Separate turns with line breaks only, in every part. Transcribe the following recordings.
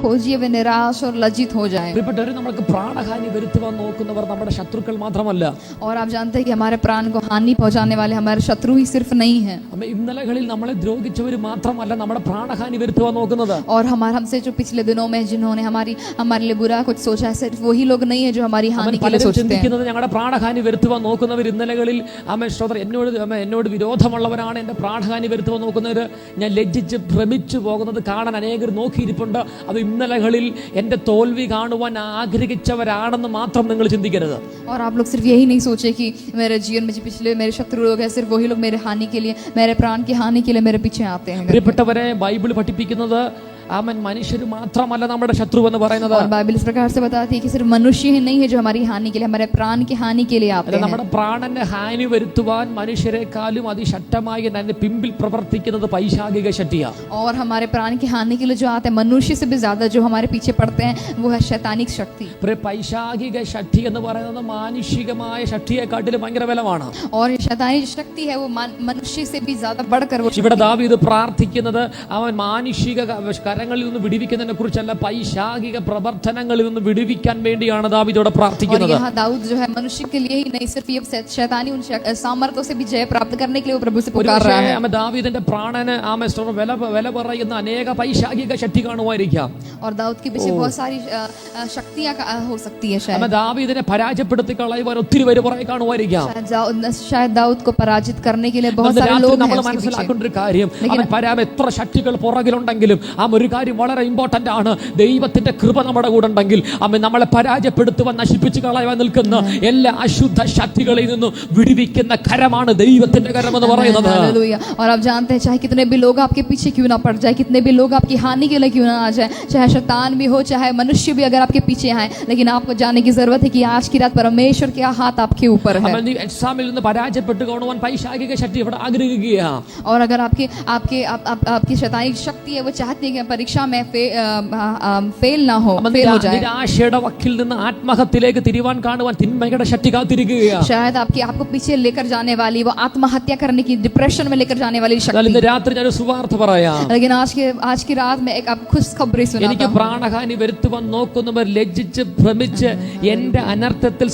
खोजिए वे निराश और लज्जित हो जाए।
പ്രിയപ്പെട്ടവരെ, നമുക്ക് പ്രാണഹാനി വരുത്തുവാൻ നോക്കുന്നവർ നമ്മുടെ ശത്രുക്കൾ മാത്രമല്ല.
और आप जानते हैं कि हमारे प्राण को हानि पहुंचाने वाले हमारे शत्रु ही सिर्फ नहीं है,
ഇന്നലകളിൽ നമ്മളെ ദ്രോഹിച്ചവർ മാത്രമല്ല നമ്മുടെ പ്രാണഹാനി വരുത്തുവാൻ നോക്കുന്നത്.
और हमसे जो पिछले दिनों में जिन्होंने हमारे लिए बुरा कुछ सोचा है, सिर्फ वही लोग नहीं है जो हमारी हानि के लिए सोचते हैं.
ഞങ്ങളുടെ പ്രാണഹാനി വരുത്തുവാൻ നോക്കുന്നവർ ഇന്നലകളിൽ എന്നോട് വിരോധമുള്ളവരാണ്, എന്റെ പ്രാണഹാനി വരുത്തുവാൻ നോക്കുന്നവർ ഞാൻ ലജ്ജിച്ച് ഭ്രമിച്ചു പോകുന്നത് കാണാൻ അനേകർ നോക്കിയിരിപ്പുണ്ട്. അത് ഇന്നലകളിൽ എന്റെ തോൽവി കാണുവാൻ ആഗ്രഹിച്ചവരാണെന്ന് മാത്രം നിങ്ങൾ ചിന്തിക്കരുത്.
और आप लोग सिर्फ यही नहीं सोचे कि मेरे जीवन में जो पिछले मेरे शत्रु लोग हैं, सिर्फ वही लोग मेरे हानि के लिए, मेरे प्राण की हानि के लिए मेरे पीछे आते हैं.
പ്രിയപ്പെട്ടവരെ, ബൈബിൾ പഠിപ്പിക്കുന്നത് മനുഷ്യർ മാത്രമല്ല നമ്മുടെ ശത്രു എന്ന് പറയുന്നത്.
और बाइबल इस प्रकार से बताती है कि सिर्फ मनुष्य ही नहीं है जो हमारी हानि के लिए, हमारे प्राण की हानि के लिए आते हैं.
നമ്മുടെ പ്രാണന്റെ ഹാനി വരുത്തുവാൻ മനുഷ്യരെക്കാളും അതിശക്തമായി തന്നെ പിമ്പിൽ പ്രവർത്തിക്കുന്നത് പൈശാചിക ശക്തിയാണ്.
और हमारे प्राण की हानि के लिए जो आते हैं मनुष्य से भी ज्यादा जो हमारे पीछे पड़ते हैं वो है शैतानिक शक्ति.
പൈശാചിക ശക്തി എന്ന് പറയുന്നത് മാനുഷികമായ ശക്തിയെക്കാട്ടിലും ഭയങ്കര ബലമാണ്.
और शैतानी शक्ति है वो मनुष्य से भी ज्यादा बढ़कर वो.
ഇവിടെ ദാവീദ് പ്രാർത്ഥിക്കുന്നത് അവൻ മാനുഷിക കരങ്ങളിൽ നിന്ന് വിടുവിക്കുന്നതിനെ കുറിച്ചല്ല, പൈശാചിക പ്രവർത്തനങ്ങളിൽ നിന്ന് വിടുവിക്കാൻ വേണ്ടിയാണ് ദാവീദോട് പ്രാർത്ഥിക്കുന്നത്.
यहाँ दाऊद जो है मनुष्य के लिए ही नहीं, सिर्फ ये शैतानी उन सामर्थ्यों से भी जय प्राप्त करने के लिए वो प्रभु से पुकार रहा है.
ദാവീദിന്റെ പ്രാണന് വില പറയുന്ന അനേക പൈശാചിക ശക്തി കാണുമായിരിക്കാം.
और दाऊद के पीछे बहुत सारी शक्तियां हो सकती है. शायद
ദാവീദിനെ പരാജയപ്പെടുത്തി കളയുവാൻ ഒത്തിരി പേര് പുറകെ കാണുമായിരിക്കാം.
शायद दाऊद को पराजित करने के लिए बहुत सारे लोग हैं.
നമ്മൾ മനസ്സിലാക്കേണ്ട ഒരു കാര്യം, എത്ര ശക്തികൾ പുറകിലുണ്ടെങ്കിലും ഒരു കാര്യം വളരെ ഇമ്പോർട്ടന്റ് ആണ്, ദൈവത്തിന്റെ കൃപ നമ്മുടെ കൂടെ ഉണ്ടെങ്കിൽ നമ്മളെ പരാജയപ്പെടുത്തുവാൻ നശിപ്പിച്ചു കളയാൻ നിൽക്കുന്ന എല്ലാ അശുദ്ധ ശക്തികളിൽ നിന്നും വിടുവിക്കുന്ന കരമാണ് ദൈവത്തിന്റെ കരം എന്ന് പറയുന്നത്.
और आप जानते हैं चाहे कितने भी लोग आपके पीछे क्यों ना पड़ जाए, कितने भी लोग आपकी हानि के लिए क्यों ना आ जाए, चाहे शैतान भी हो चाहे मनुष्य भी अगर आपके पीछे आए, लेकिन आपको जानने की जरूरत है कि आज की रात परमेश्वर का हाथ आपके ऊपर है.
എക്സാമിൽ നിന്ന് പരാജയപ്പെട്ടു കാണുവാൻ പൈശാചിക ശക്തി ഇവിടെ ആഗ്രഹിക്കുകയാണ്.
और अगर आपकी शैतानिक शक्ति है वो चाहती है कि परीक्षा में फेल ना हो, फेल हो जाए.
നിരാശയുടെ വക്കിൽ നിന്ന് ആത്മഹത്യയിലേക്ക് തിരിവാൻ കാണുവാൻ തിന്മയുടെ ശക്തി കാത്തിരിക്കുകയാണ്.
शायद आपको पीछे लेकर जाने वाली वो आत्महत्या करने की, डिप्रेशन में लेकर जाने वाली शक्ति.
ഇന്ന് രാത്രി ഞാൻ സുവാർത്ത പറയാം.
लेकिन आज की रात में एक आप खुशखबरी सुनाता हूं.
എനിക്ക് പ്രാണഹാനി വരുത്തുവാൻ നോക്കുന്നവർ ലജ്ജിച്ച് ഭ്രമിച്ച് എന്റെ അനർത്ഥത്തിൽ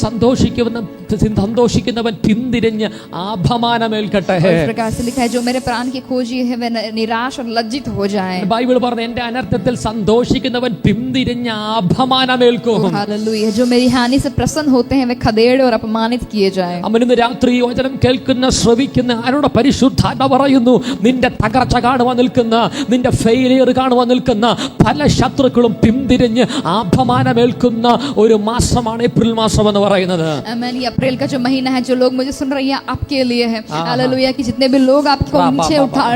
സന്തോഷിക്കുന്നവൻ പിന്തിരിഞ്ഞ് അപമാനമേൽക്കട്ടെ.
इस प्रकार से लिखा है जो मेरे प्राण की खोजी है वे निराश और लज्जित हो जाए.
ബൈബിൾ പറഞ്ഞു എന്റെ അനർത്ഥത്തിൽ സന്തോഷിക്കുന്നവൻ പിന്തിരിഞ്ഞ് അപമാനമേൽക്കും.
हालेलुया. जो मेरी हानि से प्रसन्न होते हैं वे खदेड़े और अपमानित किए जाएं.
ഇന്ന് രാത്രി വചനം കേൾക്കുന്ന ശ്രവിക്കുന്ന ആരോട് പരിശുദ്ധാത്മ പറയുന്നു, നിന്റെ തകർച്ച കാണുവാൻ നിൽക്കുന്ന, നിന്റെ ഫെയിലിയർ കാണുവാൻ നിൽക്കുന്ന പല ശത്രുക്കളും പിന്തിരിഞ്ഞ് അപമാനമേൽക്കുന്ന ഒരു മാസമാണ് ഏപ്രിൽ മാസം എന്ന് പറയുന്നത്.
आमीन. ये अप्रैल का जो महीना है, जो लोग मुझे सुन रहे हैं आपके लिए है. हालेलुया. कि जितने भी लोग आपको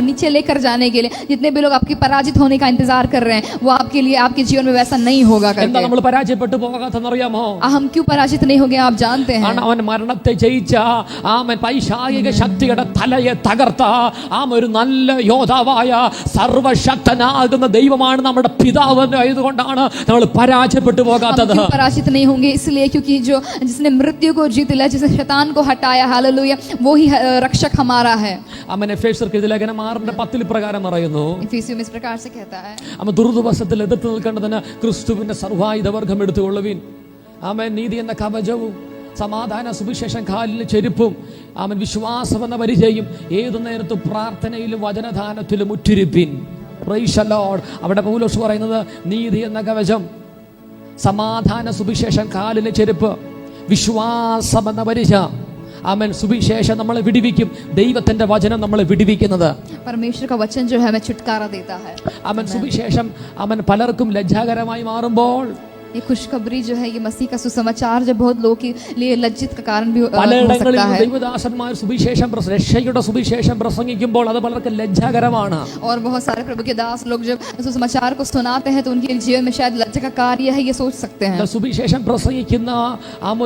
नीचे लेकर जाने के लिए, जितने भी लोग आपकी पराजित होने का इंतजार कर रहे हैं, वो आपके लिए आपके जीवन में वैसा नहीं होगा.
നമ്മൾ പരാജയപ്പെട്ടു പോകാത്തറിയാമോ?
हम क्यों पराजित नहीं हो गए आप जानते हैं?
അവൻ മരണത്തെ ജയിച്ച പൈശാചിക ശക്തിയുടെ തലയെ തകർത്ത ഒരു നല്ല യോദ്ധാവായ സർവശക്തനാകുന്ന ദൈവമാണ് നമ്മുടെ പിതാവ് ആയതുകൊണ്ടാണ് നമ്മൾ പരാജയപ്പെട്ടു പോകാത്തത്.
हम पराजित नहीं होंगे इसलिए क्योंकि जो जिसने मृत्यु को जीत लिया, जिसने शैतान को हटाया, हालेलुया, वो ही रक्षक हमारा है.
എഫേസ്യർക്ക് ലേഖനം 6:10 പ്രകാരം പറയുന്നു,
इफिसियों में इस प्रकार से कहता है,
ദുർദിവസത്തിൽ എതിർത്ത് നിൽക്കേണ്ടതിന് ക്രിസ്തുവിന്റെ സർവായുധവർഗം എടുത്തുകൊള്ളുവിൻ. നീതി എന്ന കവചവും സമാധാന സുവിശേഷം കാലിന് ചെരുപ്പും വിശ്വാസം എന്ന പരിചയം ഏതു നേരത്തും പ്രാർത്ഥനയിലും വചനദാനത്തിലും ഉറ്റിരിപ്പിൻ. Praise the Lord. അവിടെ പൗലോസ് പറയുന്നത് നീതി എന്ന കവചം, സമാധാന സുവിശേഷം കാലിന് ചെരുപ്പ്, വിശ്വാസം എന്ന പരിചയം. സുവിശേഷം നമ്മളെ വിടുവിക്കും. ദൈവത്തിന്റെ വചനം നമ്മളെ വിടുവിക്കുന്നത്.
परमेश्वर का वचन जो है हमें छुटकारा देता है.
സുവിശേഷം പലർക്കും ലജ്ജാകരമായി മാറുമ്പോൾ,
ये खुशखबरी जो है, ये मसीह का सुसमाचार जो बहुत लोगों के लिए लज्जित का कारण भी हो सकता है.
ദൈവദാസന്മാർ സുവിശേഷം രക്ഷയുടെ സുവിശേഷം പ്രസംഗിക്കുമ്പോൾ അത് പലർക്കും ലജ്ജാകരമാണ്.
और बहुत सारे प्रभु के दास लोग जब सुसमाचार को सुनाते हैं तो उनके जीवन में शायद लज्जा का कार्य है, ये सोच सकते हैं.
സുവിശേഷം പ്രസംഗിക്കുന്ന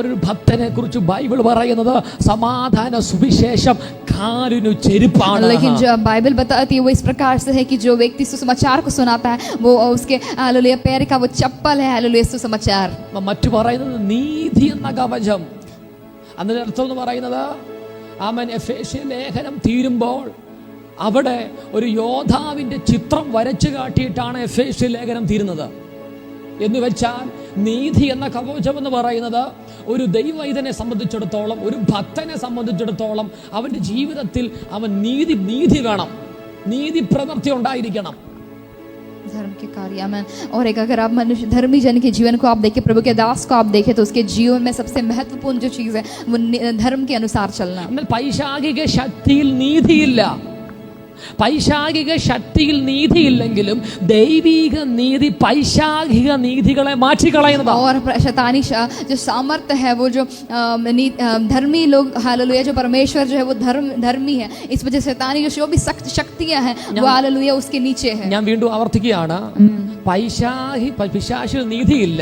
ഒരു ഭക്തനെ കുറിച്ച് ബൈബിൾ പറയുന്നത് സമാധാന സുവിശേഷം കാലിനു ചെരുപ്പാണ്.
लेकिन जो बाइबल बताती है वो इस प्रकार से है कि जो व्यक्ति सुसमाचार को सुनाता है वो उसके हालेलुया पैर का वो चप्पल है. हालेलुया सुसमाचार.
മറ്റു പറയുന്നത് നീതി എന്ന കവചം. അതിന്റെ അർത്ഥം എന്ന് പറയുന്നത് എഫേസ്യ ലേഖനം തീരുമ്പോൾ അവിടെ ഒരു യോദ്ധാവിന്റെ ചിത്രം വരച്ചു കാട്ടിയിട്ടാണ് എഫേസ്യ ലേഖനം തീരുന്നത്. എന്ന് വെച്ചാൽ നീതി എന്ന കവചം എന്ന് പറയുന്നത് ഒരു ദൈവവൈദ്യനെ സംബന്ധിച്ചിടത്തോളം, ഒരു ഭക്തനെ സംബന്ധിച്ചിടത്തോളം അവൻ്റെ ജീവിതത്തിൽ അവൻ നീതി വേണം, നീതി പ്രവൃത്തി ഉണ്ടായിരിക്കണം.
धर्म के कार्य आमेन. और एक अगर आप मनुष्य धर्मी जन के जीवन को आप देखें, प्रभु के दास को आप देखें, तो उसके जीवन में सबसे महत्वपूर्ण जो चीज़ है वो धर्म के अनुसार चलना.
എന്നാൽ പൈശാചിക ശക്തിയിൽ നീതിയില്ല. പൈശാചിക ശക്തിയിൽ നീതിയില്ലെങ്കിലും ദൈവിക നീതി പൈശാചിക നീതികളെ മാറ്റിക്കളയുന്നതാണ്.
और शैतानी जो सामर्थ्य है वो जो धर्मी लोग, हालेलुया, जो परमेश्वर जो है वो धर्मी है, इस वजह से शैतानी जो भी सख्त शक्तियां हैं वो हालेलुया उसके नीचे है.
ഞാൻ വീണ്ടും ആവർത്തിക്കുകയാണ്, പിശാചിൽ നീതിയില്ല.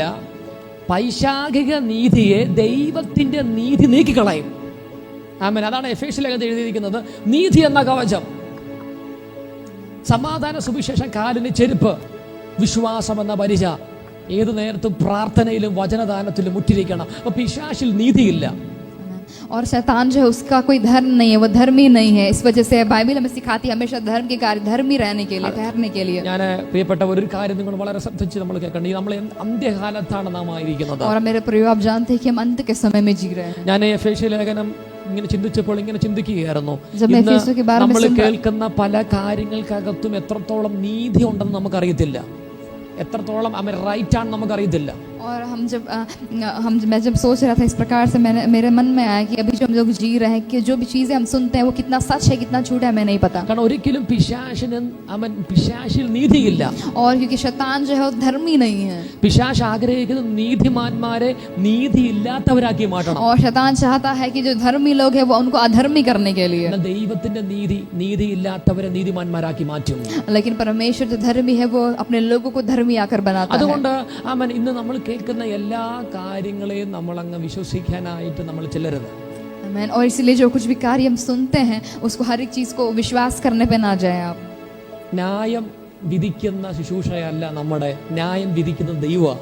പൈശാചിക നീതിയെ ദൈവത്തിന്റെ നീതി നീക്കിക്കളയും. ആമേൻ. അതാണ് എഫേസ്യ ലേഖനത്തിൽ എഴുതിയിരിക്കുന്നത്, നീതി എന്ന കവചം, സമാധാന സുവിശേഷം കാലിന് ചെരുപ്പ്, വിശ്വാസം എന്ന പരിച. ഏതു നേരത്തും പ്രാർത്ഥനയിലും വചനദാനത്തിലും മുറ്റിരിക്കണം. അപ്പൊ പിശാചിൽ നീതിയില്ല.
और शैतान जो है उसका कोई धर्म नहीं है, वो धर्मी नहीं है. इस वजह से बाइबल हमें सिखाती है हमेशा धर्म के कार्य धर्मी रहने के लिए, ठहरने के लिए.
ഞാൻ പ്രിയപ്പെട്ട ഒരു കാര്യം നിങ്ങൾ വളരെ ശ്രദ്ധിച്ച് നമ്മൾ കേൾക്കണം. നമ്മൾ അന്ത്യകാലത്താണ് നാം ആയിരിക്കുന്നത്.
और मेरे प्रिय, आप जानते हैं कि हम अंत के समय में जी रहे हैं.
ഞാൻ എഫേസ്യ ലേഖനം ഇങ്ങനെ ചിന്തിച്ചപ്പോൾ ഇങ്ങനെ ചിന്തിക്കുകയായിരുന്നു,
ഇന്ന്
നമ്മൾ കേൾക്കുന്ന പല കാര്യങ്ങൾക്കകത്തും എത്രത്തോളം നീതി ഉണ്ടെന്ന് നമുക്കറിയത്തില്ല, എത്രത്തോളം റൈറ്റ് ആണെന്ന് നമുക്കറിയത്തില്ല.
और मैं जब सोच रहा था इस प्रकार से मेरे मन में आया कि अभी जो हम लोग जी रहे हैं कि जो भी चीज़ें हम सुनते हैं वो कितना सच है कितना झूठ है हमें नहीं पता.
കാരണം ഒരിക്കലും പിശാചിൽ നീതിയില്ല.
और क्योंकि शैतान जो है वो धर्मी नहीं है.
പിശാച് ആഗ്രഹിക്കുന്നത് നീതിമാന്മാരെ നീതിയില്ലാത്തവരാക്കി മാറ്റണം.
और शैतान चाहता है कि जो धर्मी लोग हैं वो उनको अधर्मी करने के लिए.
ദൈവത്തിന്റെ നീതിയില്ലാത്തവരെ നീതിമാന്മാരാക്കി മാറ്റും.
लेकिन परमेश्वर जो धर्मी है वो अपने लोगों को धर्मी आकर बनाता है.
അതുകൊണ്ട് ഇന്ന് നമ്മൾ കേൾക്കുന്ന എല്ലാ കാര്യങ്ങളെയും നമ്മൾ അങ്ങ് വിശ്വസിക്കാനായിട്ട് നമ്മൾ ചെല്ലരുത്.
आमीन. और इसलिए जो कुछ भी कार्य हम सुनते हैं उसको हर एक चीज को विश्वास करने पे ना जाए आप.
ന്യായം വിധിക്കുന്ന ശുശ്രൂഷയല്ല നമ്മുടെ, ന്യായം വിധിക്കുന്നത് ദൈവമാണ്.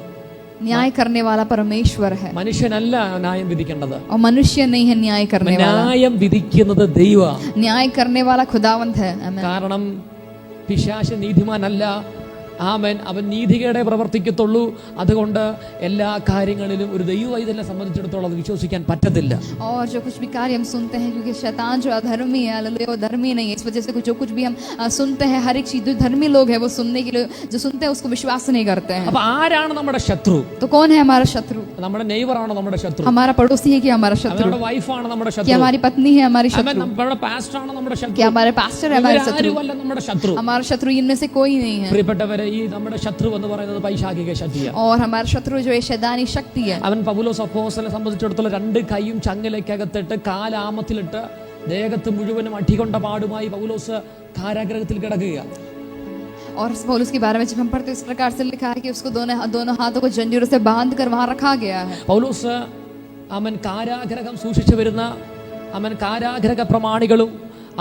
न्याय करने वाला परमेश्वर है,
മനുഷ്യനല്ല ന്യായം വിധിക്കേണ്ടത്.
और मनुष्य नहीं है न्याय करने वाला,
ന്യായം വിധിക്കുന്നത് ദൈവമാണ്.
न्याय करने वाला खुदावंत है.
കാരണം പിശാച് നീതിമാനല്ല. ആമേൻ. അവൻ നീതികേടെ പ്രവർത്തിക്കത്തുള്ളൂ. അതുകൊണ്ട് എല്ലാ കാര്യങ്ങളിലും ഒരു ദൈവവൈദ്യനെ സംബന്ധിച്ചിടത്തോളം അത് വിശ്വസിക്കാൻ പറ്റത്തില്ല.
और जो कुछ भी कार्य हम सुनते हैं, क्योंकि शैतान जो अधर्मी है, वो धर्मी नहीं है, इस वजह से जो कुछ भी हम सुनते हैं, हर एक चीज जो धर्मी लोग हैं वो सुनने के लिए जो सुनते हैं उसको विश्वास नहीं करते हैं.
അപ്പോൾ ആരാണ് നമ്മുടെ ശത്രു?
तो कौन है हमारा शत्रु?
നമ്മുടെ നെയ്ബറാണ് നമ്മുടെ ശത്രു.
हमारा पड़ोसी है कि हमारा शत्रु?
നമ്മുടെ വൈഫാണ് നമ്മുടെ ശത്രു.
कि हमारी पत्नी है हमारी शत्रु?
നമ്മുടെ പാസ്റ്ററാണ് നമ്മുടെ ശത്രു.
कि हमारे पास्टर है हमारे शत्रु?
ആരുമല്ല നമ്മുടെ ശത്രു.
हमारा शत्रु इनमें से कोई नहीं है.
പ്രിയപ്പെട്ടവരെ, ഈ നമ്മുടെ ശത്രു എന്ന് പറയുന്നത് പൈശാചിക ശക്തിയാണ്.
और हमारा शत्रु जो है शैतानी शक्ति है.
അവൻ പൗലോസ് അപ്പോസ്തലനെ സംബന്ധിച്ചിടത്തോളം രണ്ട് കൈയും ചങ്ങലയ്ക്കകത്തിട്ട് കാലാമത്തിലിട്ട് ദേഹത്ത് മുഴുവനും അടികൊണ്ട പാടുമായി പൗലോസ് കാരാഗ്രഹത്തിൽ കിടക്കുകയാണ്.
और पौलुस के बारे में जब हम पढ़ते हैं इस प्रकार से लिखा है कि उसको दोनों हाथों को जंजीरों से बांध कर वहां रखा गया है.
പൗലോസ് അവൻ കാരാഗ്രഹം സൂക്ഷിച്ചു വരുന്ന അവൻ കാരാഗ്രഹ പ്രമാണികളും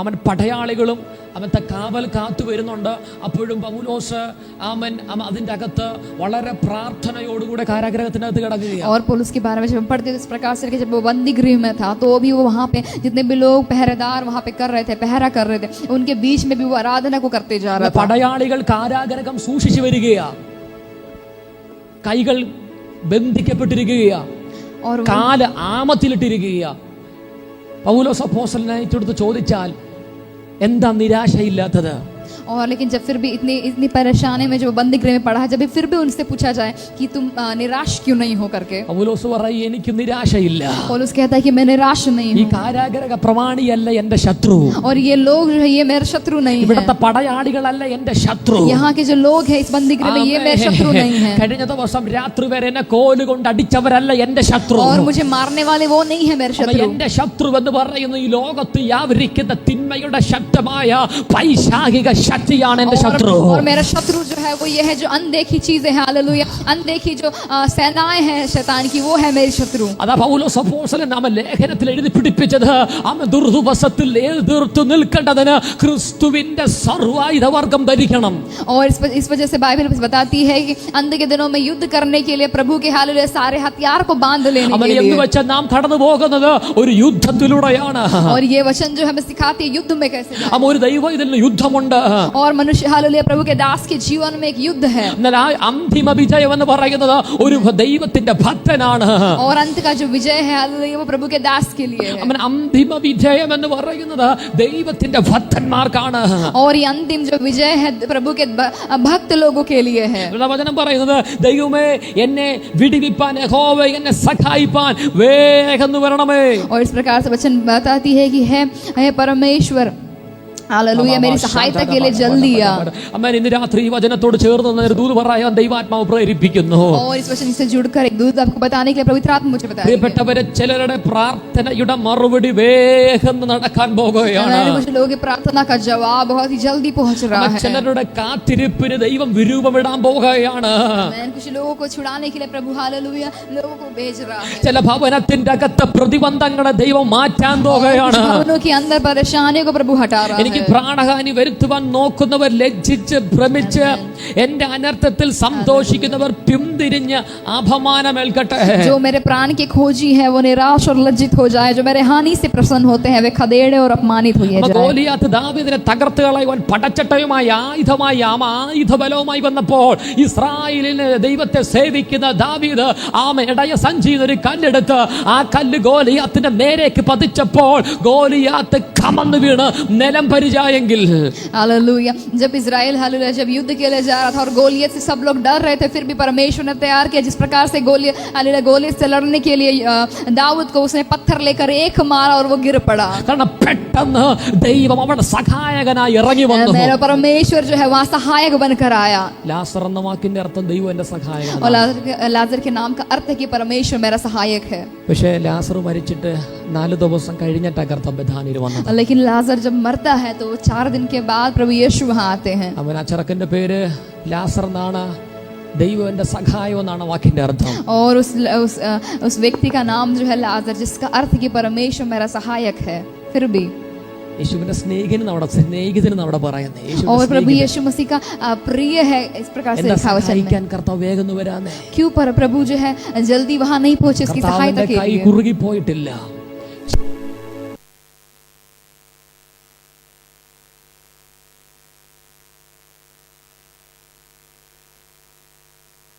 അവൻ പടയാളികളും അവൻ്റെ കാവൽ കാത്തു വരുന്നുണ്ട്. അപ്പോഴും പൗലോസ് അതിൻ്റെ അകത്ത് വളരെ പ്രാർത്ഥനയോടുകൂടെ കാരാഗ്രഹത്തിനകത്ത് കിടക്കുകയാണ്.
और पौलुस के बारे में जब हम पढ़ते हैं इस प्रकार से कि जब वो बंदी गृह में था तो भी वो वहाँ पे जितने भी लोग पहरेदार वहाँ पे कर रहे थे, पहरा कर रहे थे, उनके बीच में भी वो आराधना को करते जा रहा था.
പടയാളികൾ കാരാഗ്രഹം സൂക്ഷിച്ചു വരികയാണ്. കൈകൾ ബന്ധിക്കപ്പെട്ടിരിക്കുകയാണ്, കാല് ആമത്തിലിട്ടിരിക്കുകയാണ്. പൗലോസ് അപ്പോസ്തലനായിട്ട് ചോദിച്ചാൽ എന്താ നിരാശയില്ലാത്തത്?
और लेकिन जब फिर भी इतनी परेशानी में जो बंदी गृह में पड़ा है, जब फिर भी उनसे पूछा जाए कि तुम निराश क्यों नहीं हो करके,
പൗലോസ് പറയും എനിക്ക് നിരാശയില്ല.
पौलुस कहता है कि मैं निराश नहीं
ഈ
हूँ.
കാരാഗ്രഹ പ്രമാണിയല്ല എന്റെ ശത്രു.
और ये लोग जो है ये मेरे शत्रु नहीं है.
ഇവിടുത്തെ പടയാളികളല്ല എന്റെ ശത്രു.
यहाँ के जो लोग हैं इस बंदी गृह में ये मेरे शत्रु नहीं है.
കഴിഞ്ഞ ദിവസം രാത്രി വരെ എന്നെ കോലുകൊണ്ട് അടിച്ചവരല്ല എന്റെ ശത്രു.
और मुझे मारने वाले वो नहीं है मेरे शत्रु.
എന്റെ ശത്രു എന്ന് പറയുന്ന ഈ ലോകത്ത് വ്യാപരിക്കുന്ന തിന്മയുടെ ശക്തമായ പൈശാചിക ശക്തിയാണ് എന്റെ ശത്രു.
और मेरा शत्रु जो है वो ये है जो अनदेखी चीजें हैं, हालेलुया, अनदेखी जो सेनाएं हैं शैतान की, वो है मेरी शत्रु.
അതാ പൗലോസ് അപ്പോസ്തലൻ നാമ ലേഖനത്തിൽ എഴുതി പിടിപ്പിച്ചത്, അവൻ ദുർദിവസത്തിൽ എതിർത്തു നിൽക്കേണ്ടതിന് ക്രിസ്തുവിന്റെ സർവായുധവർഗം ധരിക്കണം.
और इस वजह से बाइबल बताती है कि अंत के दिनों में युद्ध करने के लिए प्रभु के हालेलुया सारे हथियार को बांध लेने के लिए.
എന്ന് വെച്ചാൽ നാം കടന്നു പോകുന്നത് ഒരു യുദ്ധത്തിലൂടെയാണ്.
और ये वचन जो हमें सिखाती है युद्ध में कैसे जाना.
ഒരു ദൈവവൈദ്യന് യുദ്ധമുണ്ട്.
और मनुष्य हालेलुया प्रभु के दास के जीवन में एक युद्ध है
എന്നാൽ ആ അന്തിമ വിജയം എന്ന് പറയുന്നത് ഒരു ദൈവത്തിന്റെ ഭക്തനാണ്.
और अंत का जो विजय है हालेलुया वो प्रभु के दास के लिए है
അവൻ അന്തിമ വിജയം എന്ന് പറയുന്നത് ദൈവത്തിന്റെ ഭക്തന്മാർക്കാണ്.
और ये अंतिम जो विजय है प्रभु के भक्त लोगों के लिए है.
വചനം പറയുന്നത് ദൈവമേ എന്നെ വിടുവിപ്പാൻ യഹോവേ എന്നെ സഹായിപ്പാൻ വേഗം വരണമേ.
और इस प्रकार से वचन बताती है कि हे परमेश्वर हालेलुया मेरी सहायता के लिए जल्दी आ.
അമ്മേൻ ഇന്ന് രാത്രി ഈ വചനത്തോട് ചേർന്ന് ഒരു ദൂത് പറയാൻ ദൈവാത്മാവ് പ്രേരിപ്പിക്കുന്നു.
और इस वचन से जुड़कर एक दूत आपको बताने के लिए पवित्र आत्मा मुझे बताएगा.
പ്രിയപ്പെട്ടവരെ ചിലരുടെ പ്രാർത്ഥനയുടെ മറുപടി വേഗം നടക്കാൻ പോകുകയാണ്.
कुछ लोगों की प्रार्थना का जवाब बहुत ही जल्दी पहुंच रहा है.
ചിലരുടെ കാത്തിരിപ്പിന് ദൈവം വിരൂപമിടാൻ പോകുകയാണ്.
कुछ लोगों को छुड़ाने के लिए प्रभु हालेलुया लोगों को भेज रहा है.
ചില ഭവനത്തിന്റെ അകത്തെ പ്രതിബന്ധങ്ങളെ ദൈവം മാറ്റാൻ പോകുകയാണ്.
भवनों के अंदर परेशानियों को प्रभु हटा रहा है.
പ്രാണഹാനി വരുത്തുവാൻ നോക്കുന്നവർ ലജ്ജിച്ച് ഭ്രമിച്ച് എന്റെ അനർത്ഥത്തിൽ സന്തോഷിക്കുന്നവർ പിന്തിരിഞ്ഞ് അപമാനമേൽക്കട്ടെ.
जो मेरे प्राण के खोजी है वो निराश और लज्जित हो जाए. जो मेरे हानि से प्रसन्न होते हैं वे खदेड़े और अपमानित हो जाए.
ഗോലിയാത്ത് ദാവീദിനെ തകർത്ത് കളയുവാൻ പടച്ചട്ടയുമായി ആയുധമായി ആയുധബലവുമായി വന്നപ്പോൾ ഇസ്രായേലിന് ദൈവത്തെ സേവിക്കുന്ന ദാവീദ് ഇടയ സഞ്ചിയിൽ ഒരു കല്ലെടുത്ത് ആ കല്ല് ഗോലിയാത്തിന്റെ നേരേക്ക് പതിച്ചപ്പോൾ ഗോലിയാത്ത് കമന്ന് വീണ് നിലം പരിചായെങ്കിൽ
हालेलुया जब इजराइल हालेलुया जब युद्ध के लिए जा रहा था और गोलियत से सब लोग डर रहे थे फिर भी परमेश्वर ने तैयार किया जिस प्रकार से गोलियत से लड़ने के लिए दाऊद को उसने पत्थर लेकर एक मारा और वो गिर पड़ा.
കാരണം പെട്ടെന്ന് ദൈവം അവിടെ സഹായകനായി ഇറങ്ങി വന്നു.
मेरा परमेश्वर जो है वहां सहायक बनकर आया.
ലാസർ എന്ന വാക്കിന്റെ അർത്ഥം ദൈവം എന്റെ സഹായകനാണ്.
और लाजर के नाम का अर्थ है कि परमेश्वर मेरा सहायक है.
പക്ഷേ ലാസർ മരിച്ചിട്ട് 4 ദിവസം കഴിഞ്ഞിട്ടാ കർത്താവ് ബഥാനിയിൽ വന്നത്.
लेकिन लाजर जब मरता है तो 4 दिन के बाद प्रभु यीशु वहां आते हैं.
അവൻ ആ ചെറുക്കന്റെ പേര് ലാസർ എന്നാണ്. ദൈവം എന്റെ സഹായം എന്നാണ് വാക്കിന്റെ അർത്ഥം.
और उस व्यक्ति का नाम जो है लाजर जिसका अर्थ कि परमेश्वर मेरा सहायक है. फिर भी
യേശുവിന്റെ സ്നേഹിതൻ അവിടെ പറയുന്നത്
और प्रभु यीशु मसीह का प्रिय है. इस प्रकार से लिखा वचन में
കർത്താവ് വേഗം വരാനേ.
क्यों पर प्रभु जो है जल्दी वहां नहीं पहुंचे उसकी सहायता के लिए.
കുറുകി പോയിട്ടില്ല.